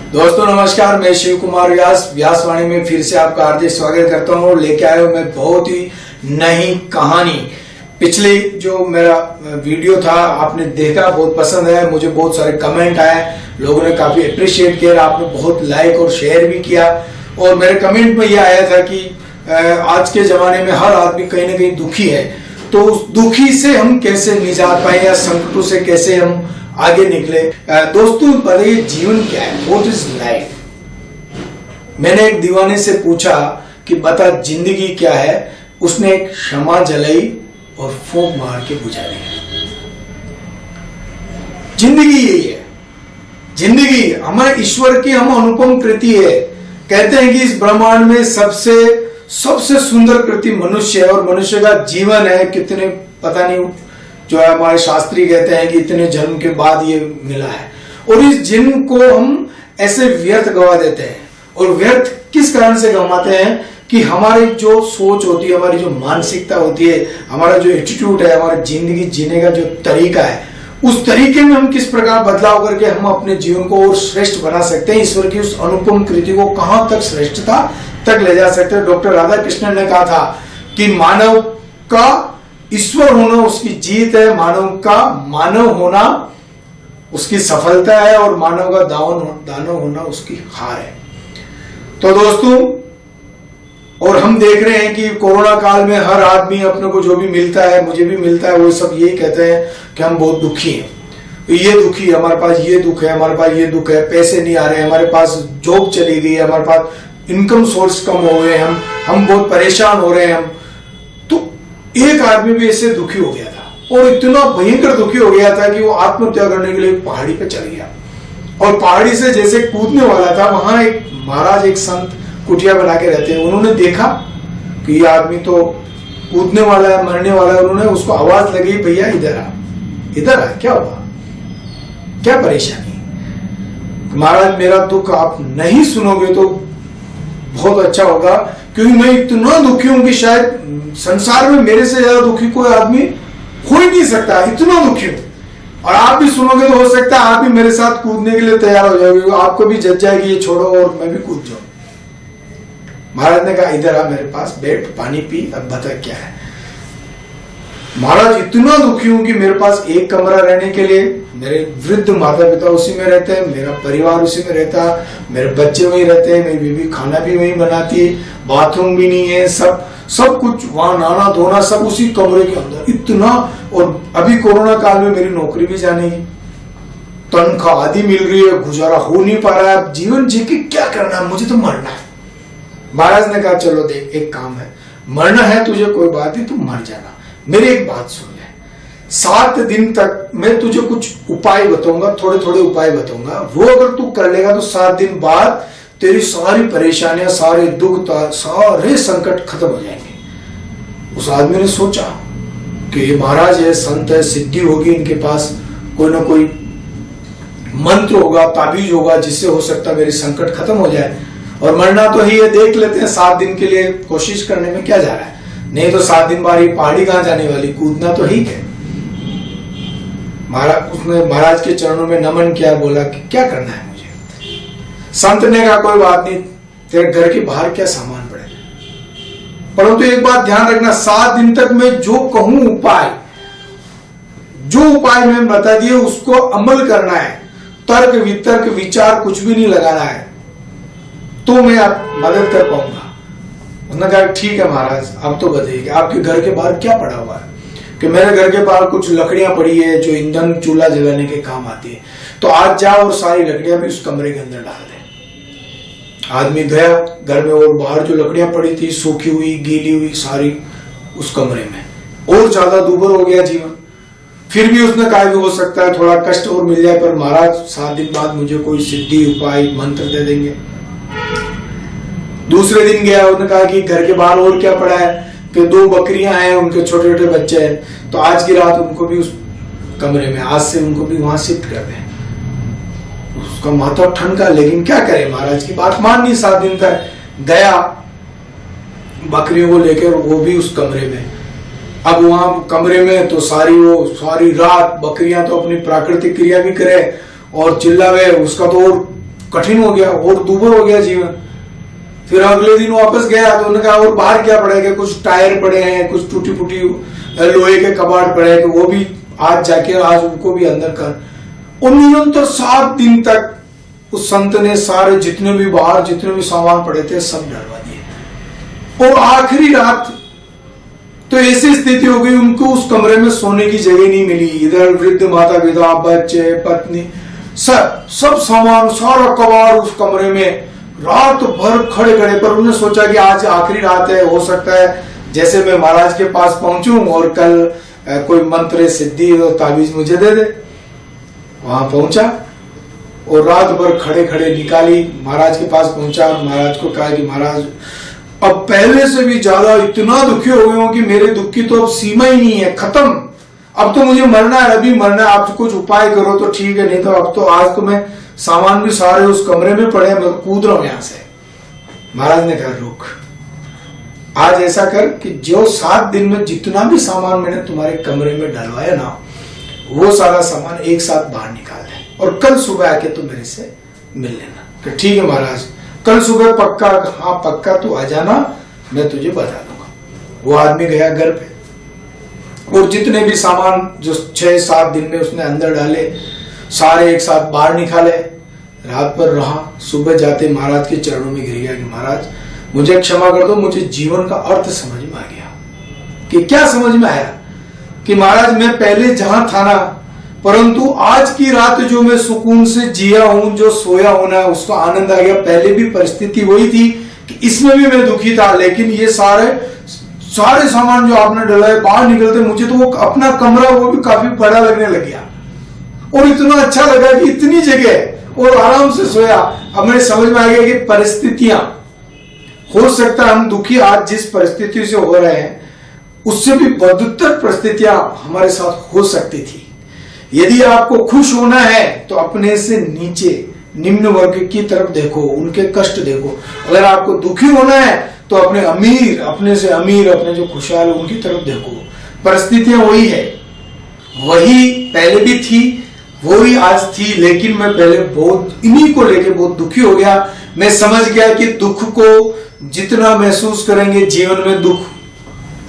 दोस्तों नमस्कार, मैं शिव कुमार व्यासवाणी में फिर से आपका हार्दिक स्वागत करता हूँ। लेके आया हूँ मैं बहुत ही नई कहानी। पिछली जो मेरा वीडियो था आपने देखा, बहुत पसंद है, मुझे बहुत सारे कमेंट आए, लोगों ने काफी अप्रिशिएट किया, आपने बहुत लाइक और शेयर भी किया। और मेरे कमेंट में यह आया था कि आज के जमाने में हर आदमी कहीं ना कहीं दुखी है, तो उस दुखी से हम कैसे निजात पाए या संकटों से कैसे हम आगे निकले। दोस्तों बताइए जीवन क्या है, व्हाट इज लाइफ। मैंने एक दीवाने से पूछा कि बता जिंदगी क्या है। उसने एक क्षमा जलाई और फूंक मार के बुझा दिया। जिंदगी यही है। जिंदगी हमारे ईश्वर की हम अनुपम कृति है। कहते हैं कि इस ब्रह्मांड में सबसे सुंदर कृति मनुष्य है, और मनुष्य का जीवन है कितने पता नहीं, जो है हमारे शास्त्री कहते हैं कि इतने जन्म के बाद ये मिला है, और इस जन्म को हम ऐसे व्यर्थ गवा देते हैं। और व्यर्थ किस कारण से गंवाते हैं कि हमारी जो सोच होती है, हमारी जो मानसिकता होती है, हमारा जो एटीट्यूड है, हमारा जिंदगी जीने का जो तरीका है, उस तरीके में हम किस प्रकार बदलाव करके हम अपने जीवन को और श्रेष्ठ बना सकते हैं, ईश्वर की उस अनुपम कृति को कहां तक श्रेष्ठता तक ले जा सकते हैं। डॉक्टर राधा कृष्णन ने कहा था कि मानव का ईश्वर होना उसकी जीत है, मानव का मानव होना उसकी सफलता है, और मानव का दानव होना उसकी हार है। तो दोस्तों, और हम देख रहे हैं कि कोरोना काल में हर आदमी अपने को जो भी मिलता है, मुझे भी मिलता है, वो सब यही कहते हैं कि हम बहुत दुखी हैं। ये दुखी, हमारे पास ये दुख है, हमारे पास ये दुख है, पैसे नहीं आ रहे, हमारे पास जॉब चली गई है, हमारे पास इनकम सोर्स कम हो गए, हम बहुत परेशान हो रहे हैं। हम एक आदमी भी इससे दुखी हो गया था, और इतना भयंकर दुखी हो गया था कि वो आत्महत्या करने के लिए पहाड़ी पे चल गया। और पहाड़ी से जैसे कूदने वाला था, वहां एक महाराज, एक संत कुटिया बना के रहते हैं, उन्होंने देखा कि ये आदमी तो कूदने वाला है, मरने वाला है। उन्होंने उसको आवाज लगी, भैया इधर आ, क्या हुआ, क्या परेशानी। महाराज मेरा दुख आप नहीं सुनोगे तो बहुत अच्छा होगा, क्योंकि मैं इतना दुखी हूं कि शायद संसार में मेरे से ज्यादा दुखी कोई आदमी हो ही नहीं सकता, इतना दुखी हूं। और आप भी सुनोगे तो हो सकता है आप भी मेरे साथ कूदने के लिए तैयार हो जाओगे, आपको भी जज जाएगी ये छोड़ो और मैं भी कूद जाऊं। महाराज ने कहा इधर आ, मेरे पास बैठ, पानी पी, अब बता क्या है। महाराज इतना दुखी हूं कि मेरे पास एक कमरा रहने के लिए, मेरे वृद्ध माता पिता उसी में रहते हैं, मेरा परिवार उसी में रहता, मेरे बच्चे वहीं रहते हैं, मेरी बीवी खाना भी वहीं बनाती है, बाथरूम भी नहीं है, सब कुछ वहां, नहाना धोना सब उसी कमरे के अंदर। इतना, और अभी कोरोना काल में मेरी नौकरी भी जाने की, तनख्वाह आदि मिल रही है, गुजारा हो नहीं पा रहा है, जीवन जी के क्या करना है, मुझे तो मरना है। महाराज ने कहा चलो देख, एक काम है, मरना है तुझे, कोई बात नहीं, तू मर जाना, मेरी एक बात सुन ले। 7 दिन तक मैं तुझे कुछ उपाय बताऊंगा, थोड़े थोड़े उपाय बताऊंगा, वो अगर तू कर लेगा तो 7 दिन बाद तेरी सारी परेशानियां, सारे दुख, सारे संकट खत्म हो जाएंगे। उस आदमी ने सोचा कि ये महाराज है, संत है, सिद्धि होगी इनके पास, कोई ना कोई मंत्र होगा, ताबीज होगा, जिससे हो सकता है मेरे संकट खत्म हो जाए, और मरना तो ही है, देख लेते हैं 7 दिन के लिए कोशिश करने में क्या जा रहा है, नहीं तो 7 दिन बाद पहाड़ी कहां जाने वाली, कूदना तो ही है। उसने महाराज के चरणों में नमन किया, बोला कि क्या करना है मुझे। संत ने कहा कोई बात नहीं, तेरे घर के बाहर क्या सामान पड़े, परंतु एक बात ध्यान रखना, 7 दिन तक मैं जो कहूं जो उपाय मैं बता दिए उसको अमल करना है, तर्क वितर्क विचार कुछ भी नहीं लगाना है, तो मैं आप मदद कर पाऊंगा। उसने कहा ठीक है महाराज, अब तो बताइए आपके घर के बाहर क्या पड़ा हुआ है। कि मेरे घर के बाहर कुछ लकड़ियां पड़ी है जो ईंधन चूल्हा जलाने के काम आती है, तो आज जाओ और सारी लकड़ियां भी उस कमरे के अंदर डाल दे। आदमी गया घर में, और बाहर जो लकड़ियां पड़ी थी, सूखी हुई, गीली हुई, सारी उस कमरे में, और ज्यादा दूभर हो गया जीवन। फिर भी उसने कहा भी हो सकता है थोड़ा कष्ट और मिल जाए, पर महाराज 7 दिन बाद मुझे कोई सिद्धि उपाय मंत्र दे देंगे। दूसरे दिन गया, उसने कहा कि घर के बाहर और क्या पड़ा है, कि 2 बकरियां हैं, उनके छोटे छोटे बच्चे हैं, तो आज की रात उनको भी उस कमरे में, आज से उनको भी वहां शिफ्ट कर दें। उसका माथा ठनका, लेकिन क्या करे, महाराज की बात माननी। 7 दिन तक गया बकरियों को लेकर, वो भी उस कमरे में। अब वहां कमरे में तो सारी रात बकरियां तो अपनी प्राकृतिक क्रिया भी करे और चिल्लावे, उसका तो और कठिन हो गया और दूभर हो गया जीवन। फिर अगले दिन वापस गया तो उन्होंने कहा और बाहर क्या पड़ेगा, कुछ टायर पड़े हैं, कुछ टूटी फूटी लोहे के कबाड़ पड़े हैं, वो भी आज जाके आज उनको भी अंदर कर। और निरंतर 7 दिन तक उस संत ने सारे जितने भी बाहर जितने भी सामान पड़े थे सब डलवा दिए। और आखिरी रात तो ऐसी स्थिति हो गई उनको उस कमरे में सोने की जगह नहीं मिली। इधर वृद्ध माता पिता बच्चे पत्नी सब सामान सारा कबाड़ उस कमरे में रात भर खड़े खड़े। पर उन्होंने सोचा कि आज आखिरी रात है, हो सकता है जैसे मैं महाराज के पास पहुंचूं और कल कोई मंत्र सिद्धि और ताबीज मुझे दे दे। वहां पहुंचा और रात भर खड़े खड़े निकाली, महाराज के पास पहुंचा और महाराज को कहा कि महाराज अब पहले से भी ज्यादा इतना दुखी हो गए हो कि मेरे दुख की तो अब सीमा ही नहीं है, खत्म, अब तो मुझे मरना है, अभी मरना है, आप कुछ उपाय करो तो ठीक है, नहीं तो अब तो आज तो मैं सामान भी सारे उस कमरे में पड़े हैं, मैं कूद रहा हूं यहां से। महाराज ने कहा रुक, आज ऐसा कर कि जो 7 दिन में जितना भी सामान मैंने तुम्हारे कमरे में डलवाया ना वो सारा सामान एक साथ बाहर निकाल दे और कल सुबह आके तुम मेरे से मिल लेना। ठीक है महाराज, कल सुबह पक्का? हाँ पक्का, तू आ जाना, मैं तुझे बता दूंगा। वो आदमी गया घर पे और जितने भी सामान जो 6-7 दिन में उसने अंदर डाले सारे एक साथ बाहर निकाले, रात भर रहा। सुबह जाते महाराज के चरणों में गिर गया कि महाराज मुझे क्षमा कर दो, मुझे जीवन का अर्थ समझ में आ गया। कि क्या समझ में आया? कि महाराज मैं पहले जहां था ना, परंतु आज की रात जो मैं सुकून से जिया हूं, जो सोया हूं ना, उसका आनंद आ गया। पहले भी परिस्थिति वही थी कि इसमें भी मैं दुखी था, लेकिन ये सारे सामान जो आपने डलाए बाहर निकलते मुझे तो वो अपना कमरा वो भी काफी बड़ा लगने लग गया और इतना अच्छा लगा कि इतनी जगह और आराम से सोया। अब मुझे समझ में आ गया कि परिस्थितियां, हो सकता है हम दुखी आज जिस परिस्थिति से हो रहे हैं उससे भी बदतर परिस्थितियां हमारे साथ हो सकती थी। यदि आपको खुश होना है तो अपने से नीचे निम्न वर्ग की तरफ देखो, उनके कष्ट देखो। अगर आपको दुखी होना है तो अपने अमीर, अपने से अमीर, अपने जो खुशहाल उनकी तरफ देखो। परिस्थितियां वही है, वही पहले भी थी, वही आज थी, लेकिन मैं पहले बहुत इन्हीं को लेके बहुत दुखी हो गया। मैं समझ गया कि दुख को जितना महसूस करेंगे जीवन में दुख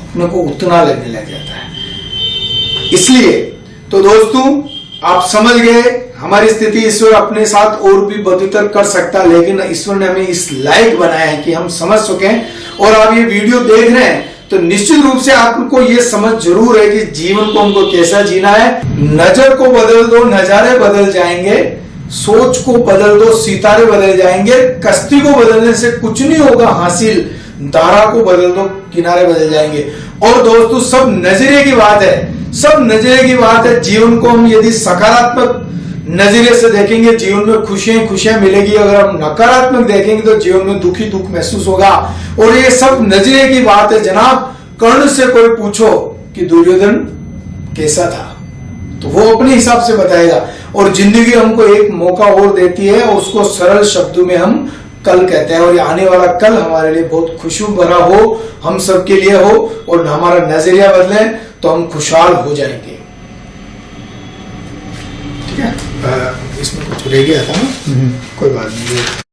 अपने को उतना लगने लग जाता है। इसलिए तो दोस्तों आप समझ गए हमारी स्थिति ईश्वर अपने साथ और भी बदतर कर सकता, लेकिन ईश्वर ने हमें इस लायक बनाया है कि हम समझ सकें। और आप ये वीडियो देख रहे हैं तो निश्चित रूप से आपको ये समझ जरूर है कि जीवन को हमको कैसा जीना है। नजर को बदल दो, नजारे बदल जाएंगे, सोच को बदल दो, सितारे बदल जाएंगे। कश्ती को बदलने से कुछ नहीं होगा हासिल, धारा को बदल दो, किनारे बदल जाएंगे। और दोस्तों सब नजरिए की बात है, सब नजरिए की बात है। जीवन को हम यदि सकारात्मक नजरिए से देखेंगे जीवन में खुशियां खुशियां मिलेगी, अगर हम नकारात्मक देखेंगे तो जीवन में दुखी दुख महसूस होगा। और ये सब नजरिए की बात है जनाब। कर्ण से कोई पूछो कि दुर्योधन कैसा था तो वो अपने हिसाब से बताएगा। और जिंदगी हमको एक मौका और देती है, उसको सरल शब्दों में हम कल कहते हैं। और ये आने वाला कल हमारे लिए बहुत खुशी भरा हो, हम सबके लिए हो, और हमारा नजरिया बदले तो हम खुशहाल हो जाएंगे। ठीक है, इसमें कुछ रह गया था ना, कोई बात नहीं।